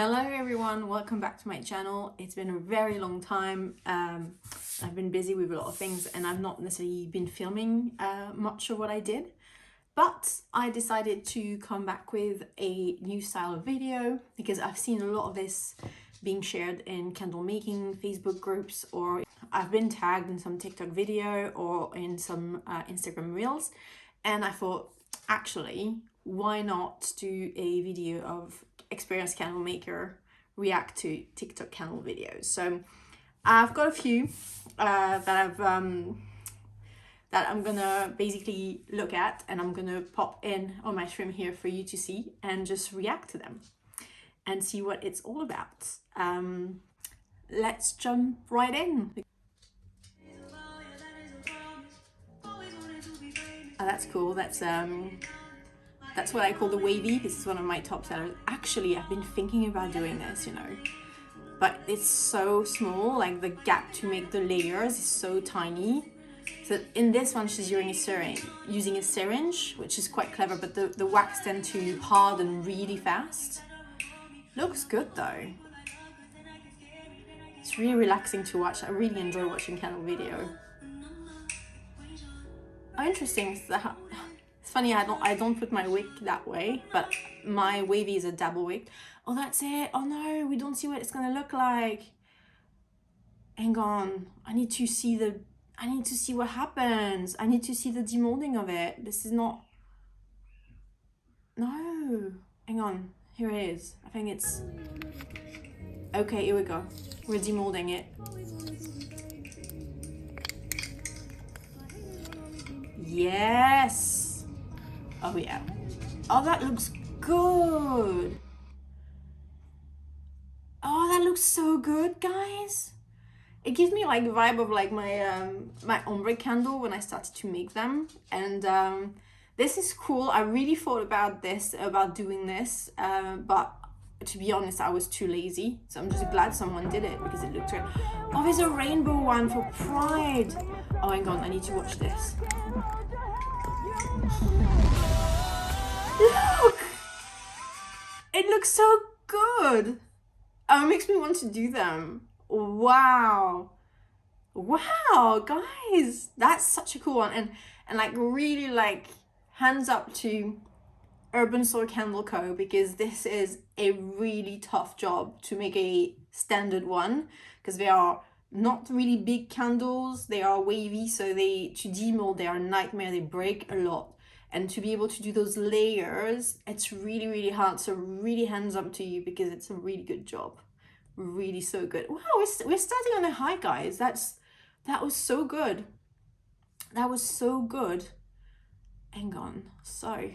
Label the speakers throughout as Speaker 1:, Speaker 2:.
Speaker 1: Hello everyone, welcome back to my channel. It's been a very long time. I've been busy with a lot of things and I've not necessarily been filming much of what I did, but I decided to come back with a new style of video because I've seen a lot of this being shared in candle making Facebook groups, or I've been tagged in some TikTok video or in some Instagram reels, and I thought, actually, why not do a video of experienced candle maker react to TikTok candle videos? So I've got a few that I'm gonna basically look at, and I'm gonna pop in on my stream here for you to see and just react to them and see what it's all about. Let's jump right in. Oh, that's cool. That's what I call the wavy. This is one of my top sellers. Actually, I've been thinking about doing this, you know, but it's so small, like the gap to make the layers is so tiny. So in this one, she's using a syringe, which is quite clever, but the wax tends to harden really fast. Looks good though. It's really relaxing to watch. I really enjoy watching candle video. Oh, interesting. It's funny, I don't put my wick that way, but my wavy is a double wick. Oh, that's it. Oh no, we don't see what it's gonna look like. Hang on. I need to see what happens. I need to see the demolding of it. This is not. No. Hang on. Here it is. I think it's. Okay, here we go. We're demolding it. Yes. Oh yeah. Oh, that looks good. Oh, that looks so good, guys. It gives me like the vibe of like my ombre candle when I started to make them, and this is cool. I really thought about doing this, but to be honest, I was too lazy. So I'm just glad someone did it because it looked great. Oh, there's a rainbow one for Pride. Oh, hang on, I need to watch this. Look! It looks so good. Oh, it makes me want to do them. Wow. Wow, guys. That's such a cool one. And like really like hands up to Urban Soul Candle Co, because this is a really tough job to make a standard one, because they are not really big candles. They are wavy, so to demold, they are a nightmare. They break a lot. And to be able to do those layers, it's really, really hard. So really hands up to you, because it's a really good job. Really so good. Wow, we're starting on a high, guys. That was so good. That was so good. Hang on. So,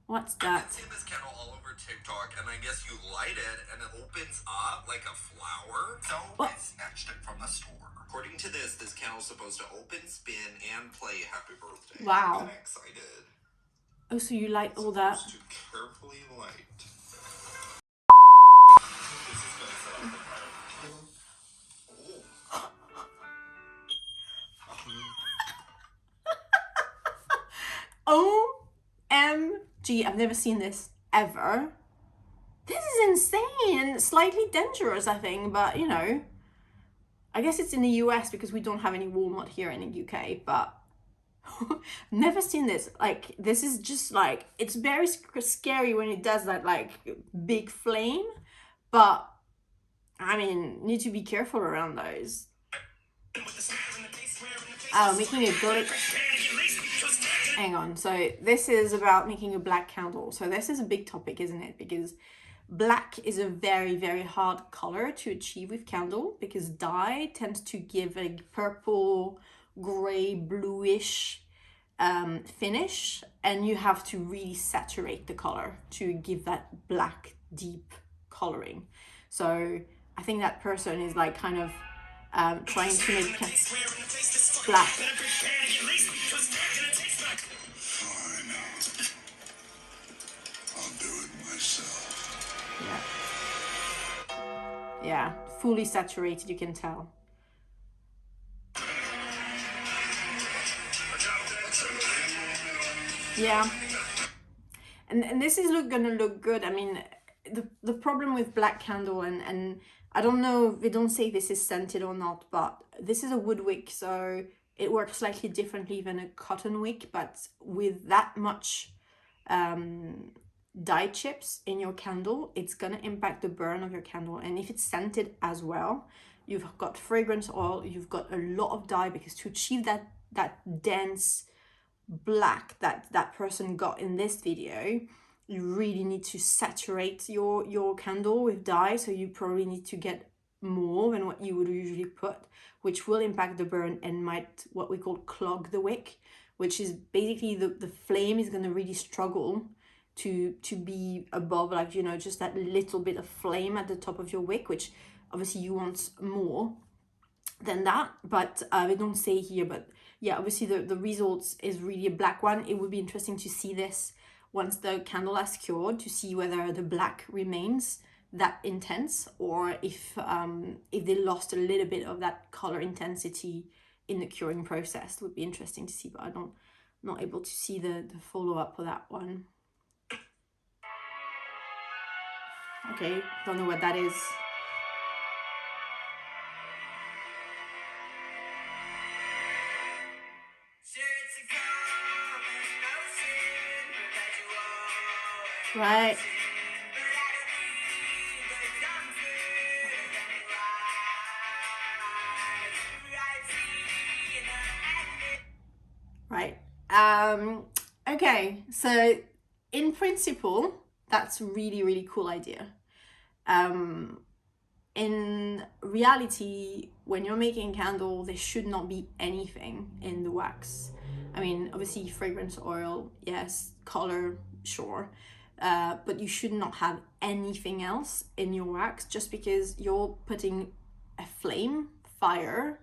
Speaker 1: what's that?
Speaker 2: I've seen this candle all over TikTok, and I guess you light it and it opens up like a flower. So I snatched it from the store. According to this candle's supposed to open, spin, and play Happy Birthday.
Speaker 1: Wow.
Speaker 2: I'm excited.
Speaker 1: Oh, so you light all that?
Speaker 2: To carefully light.
Speaker 1: OMG, I've never seen this ever. This is insane and slightly dangerous, I think, but you know, I guess it's in the US because we don't have any Walmart here in the UK, but never seen this. Like, this is just like, it's very scary when it does that like big flame, but I mean, need to be careful around those. Oh, making a good. Hang on, so this is about making a black candle. So this is a big topic, isn't it? Because black is a very, very hard color to achieve with candle, because dye tends to give a purple, gray, bluish finish, and you have to really saturate the color to give that black, deep coloring. So I think that person is like kind of trying to make black. Yeah, fully saturated, you can tell. Yeah. And this is gonna look good. I mean, the problem with black candle, and I don't know, they don't say this is scented or not, but this is a wood wick, so it works slightly differently than a cotton wick. But with that much dye chips in your candle, it's gonna impact the burn of your candle. And if it's scented as well, you've got fragrance oil, you've got a lot of dye, because to achieve that dense black that person got in this video, you really need to saturate your candle with dye. So you probably need to get more than what you would usually put, which will impact the burn and might what we call clog the wick, which is basically the flame is going to really struggle to be above, like, you know, just that little bit of flame at the top of your wick, which obviously you want more than that. But they don't say here, but yeah, obviously the results is really a black one. It would be interesting to see this once the candle has cured, to see whether the black remains that intense, or if they lost a little bit of that color intensity in the curing process. It would be interesting to see, but I'm not able to see the follow-up for that one. Okay, don't know what that is. Right. Right. Okay, so in principle, that's really, really cool idea. In reality, when you're making candle, there should not be anything in the wax. I mean, obviously fragrance oil, yes, color, sure, but you should not have anything else in your wax, just because you're putting a fire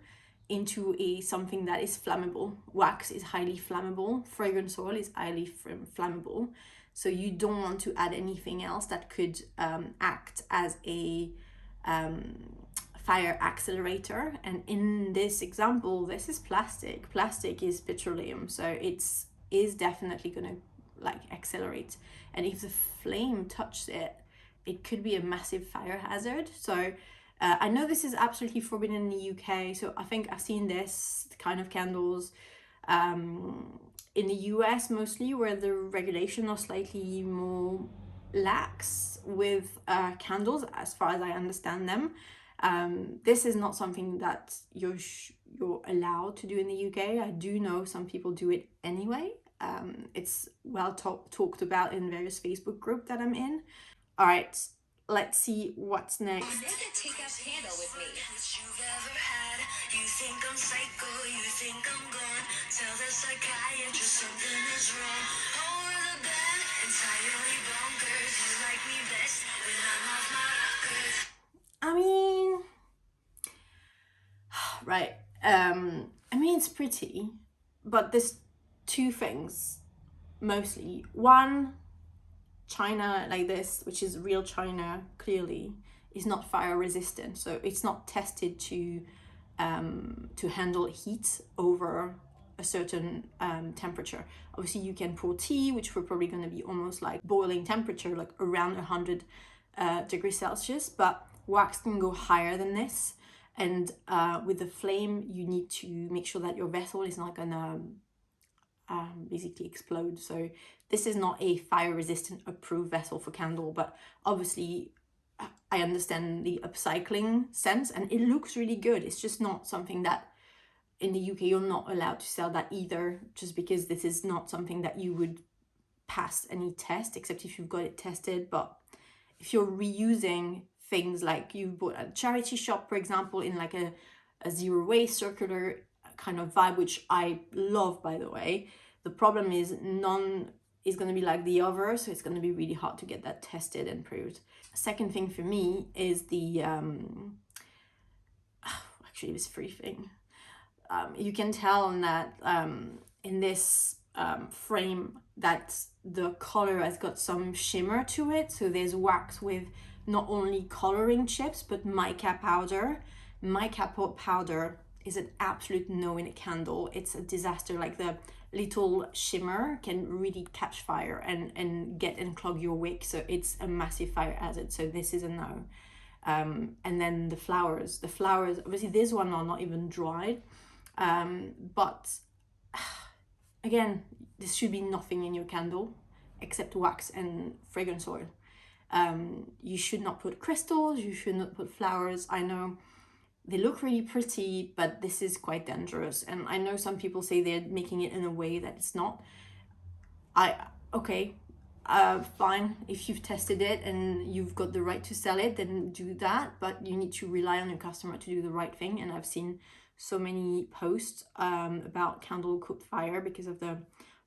Speaker 1: into something that is flammable. Wax is highly flammable, fragrance oil is highly flammable, so you don't want to add anything else that could act as a fire accelerator. And in this example, this is plastic is petroleum, so it's is definitely gonna like accelerate, and if the flame touches it, it could be a massive fire hazard. So I know this is absolutely forbidden in the UK, so I think I've seen this kind of candles in the US mostly, where the regulations are slightly more lax with candles, as far as I understand them. This is not something that you're allowed to do in the UK. I do know some people do it anyway. It's well talked about in various Facebook groups that I'm in. All right, let's see what's next.
Speaker 3: Make a take-out candle with me. You think I'm psycho, you think I'm gone. Tell the psychiatrist something is wrong. Over the bed, entirely bonkers. You like me best when I'm off my rockers.
Speaker 1: I mean, right. I mean, it's pretty, but there's two things mostly. One, China like this, which is real China, clearly is not fire resistant, so it's not tested to handle heat over a certain temperature. Obviously, you can pour tea, which we're probably going to be almost like boiling temperature, like around 100 degrees Celsius, but wax can go higher than this. And with the flame, you need to make sure that your vessel is not gonna basically explode. So this is not a fire resistant approved vessel for candle, but obviously I understand the upcycling sense, and it looks really good. It's just not something that in the UK you're not allowed to sell that either, just because this is not something that you would pass any test, except if you've got it tested. But if you're reusing things, like you bought at a charity shop, for example, in like a zero waste circular kind of vibe, which I love, by the way, the problem is none is going to be like the other, so it's going to be really hard to get that tested and proved. Second thing for me is the actually this free thing. You can tell on that in this frame that the color has got some shimmer to it. So there's wax with not only coloring chips, but mica powder. Mica powder is an absolute no in a candle. It's a disaster. Like the little shimmer can really catch fire and get and clog your wick. So it's a massive fire hazard. So this is a no. And then the flowers, obviously these one are not even dried, but again, this should be nothing in your candle except wax and fragrance oil. You should not put crystals, you should not put flowers. I know they look really pretty, but this is quite dangerous. And I know some people say they're making it in a way that it's not. Okay, fine. If you've tested it and you've got the right to sell it, then do that. But you need to rely on your customer to do the right thing. And I've seen so many posts about candle cooked fire because of the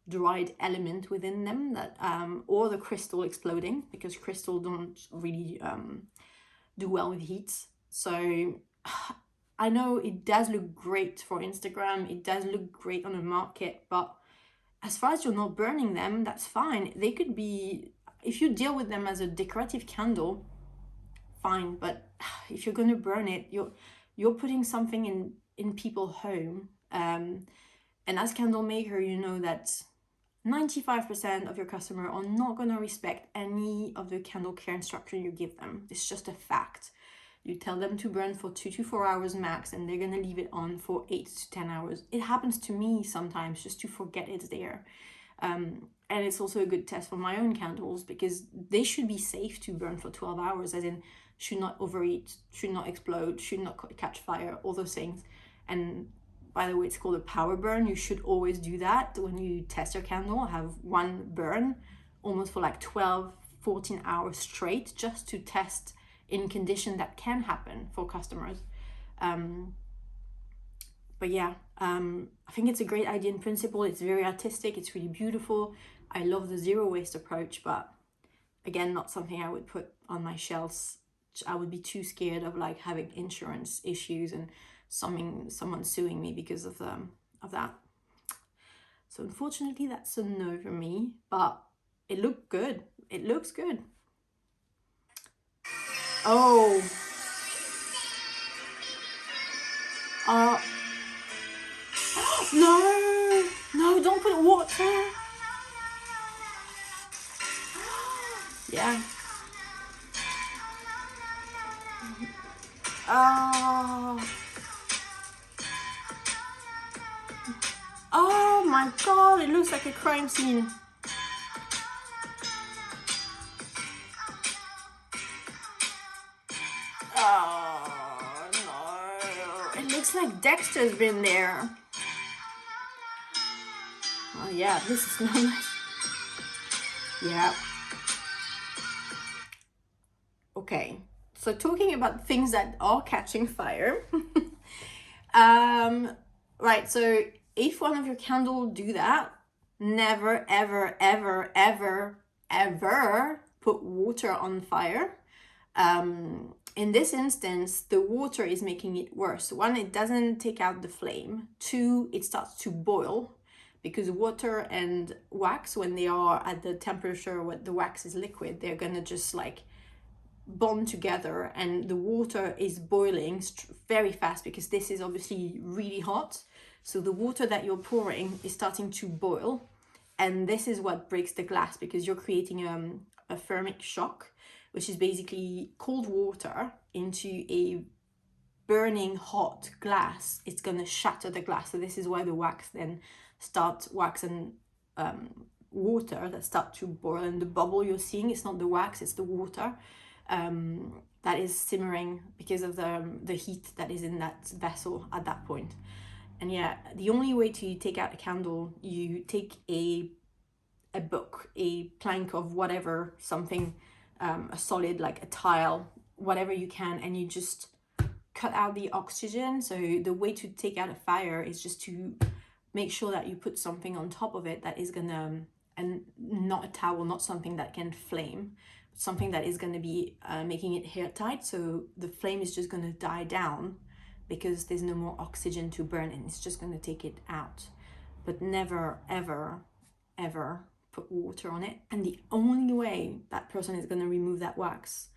Speaker 1: dried element within them, that or the crystal exploding, because crystal don't really do well with heat. So I know it does look great for Instagram, it does look great on the market, but as far as you're not burning them, that's fine. They could be, if you deal with them as a decorative candle, fine. But if you're gonna burn it, you're putting something in people's home. And as candle maker, you know that 95% of your customer are not gonna respect any of the candle care instruction you give them. It's just a fact. You tell them to burn for 2 to 4 hours max, and they're gonna leave it on for 8 to 10 hours. It happens to me sometimes just to forget it's there. And it's also a good test for my own candles, because they should be safe to burn for 12 hours, as in should not overheat, should not explode, should not catch fire, all those things. And by the way, it's called a power burn. You should always do that when you test your candle. Have one burn almost for like 12, 14 hours straight, just to test in condition that can happen for customers. But yeah, I think it's a great idea in principle. It's very artistic, it's really beautiful. I love the zero waste approach, but again, not something I would put on my shelves. I would be too scared of like having insurance issues and someone suing me because of that. So unfortunately, that's a no for me, but it looked good. It looks good. Oh. No, don't put water. Yeah. Oh my god, it looks like a crime scene. Oh no. It looks like Dexter's been there. Oh yeah, this is not nice. Yeah. Okay. So talking about things that are catching fire. Right, so if one of your candles do that, never, ever, ever, ever, ever put water on fire. In this instance, the water is making it worse. One, it doesn't take out the flame. Two, it starts to boil, because water and wax, when they are at the temperature where the wax is liquid, they're gonna just like bond together, and the water is boiling very fast because this is obviously really hot. So the water that you're pouring is starting to boil, and this is what breaks the glass, because you're creating a thermic shock, which is basically cold water into a burning hot glass. It's going to shatter the glass. So this is why the wax then wax and water that start to boil, and the bubble you're seeing, it's not the wax, it's the water that is simmering because of the heat that is in that vessel at that point. And yeah, the only way to take out a candle, you take a book, a plank of whatever, something, a solid like a tile, whatever you can, and you just cut out the oxygen. So the way to take out a fire is just to make sure that you put something on top of it that is gonna, and not a towel, not something that can flame, something that is gonna be making it airtight, so the flame is just gonna die down because there's no more oxygen to burn, and it's just gonna take it out. But never, ever, ever put water on it. And the only way that person is gonna remove that wax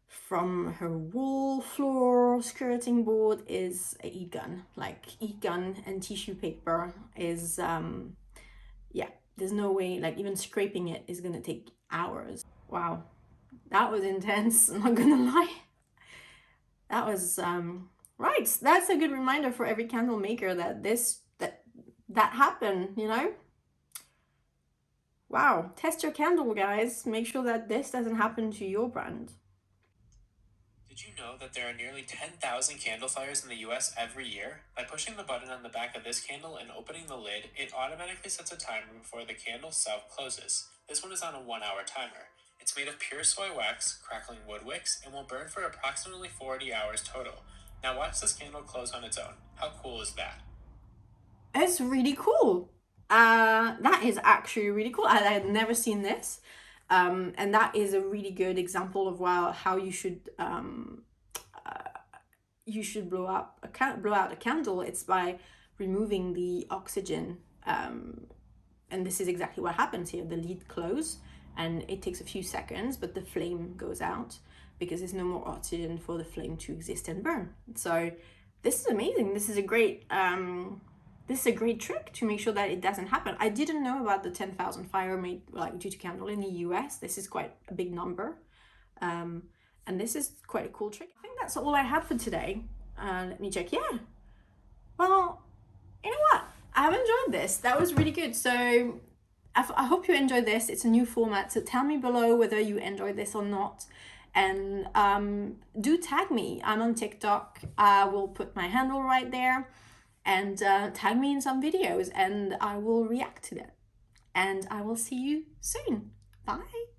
Speaker 1: from her wall floor skirting board is a heat gun. Like heat gun and tissue paper is yeah, there's no way, like even scraping it is gonna take hours. Wow, that was intense, I'm not gonna lie. That was right, that's a good reminder for every candle maker that that happened, you know. Wow, test your candle, guys. Make sure that this doesn't happen to your brand.
Speaker 4: Did you know that there are nearly 10,000 candle fires in the US every year? By pushing the button on the back of this candle and opening the lid, it automatically sets a timer before the candle self-closes. This one is on a 1-hour timer. It's made of pure soy wax, crackling wood wicks, and will burn for approximately 40 hours total. Now watch this candle close on its own. How cool is that?
Speaker 1: It's really cool. That is actually really cool. I had never seen this. And that is a really good example of how you should blow out a candle. It's by removing the oxygen, and this is exactly what happens here. The lid closes and it takes a few seconds, but the flame goes out because there's no more oxygen for the flame to exist and burn. So this is amazing. This is a great trick to make sure that it doesn't happen. I didn't know about the 10,000 fire made like due to candle in the US. This is quite a big number. And this is quite a cool trick. I think that's all I had for today. Let me check. Yeah. Well, you know what? I've enjoyed this. That was really good. So I hope you enjoyed this. It's a new format. So tell me below whether you enjoyed this or not. And do tag me. I'm on TikTok. I will put my handle right there. And tag me in some videos and I will react to them. And I will see you soon. Bye.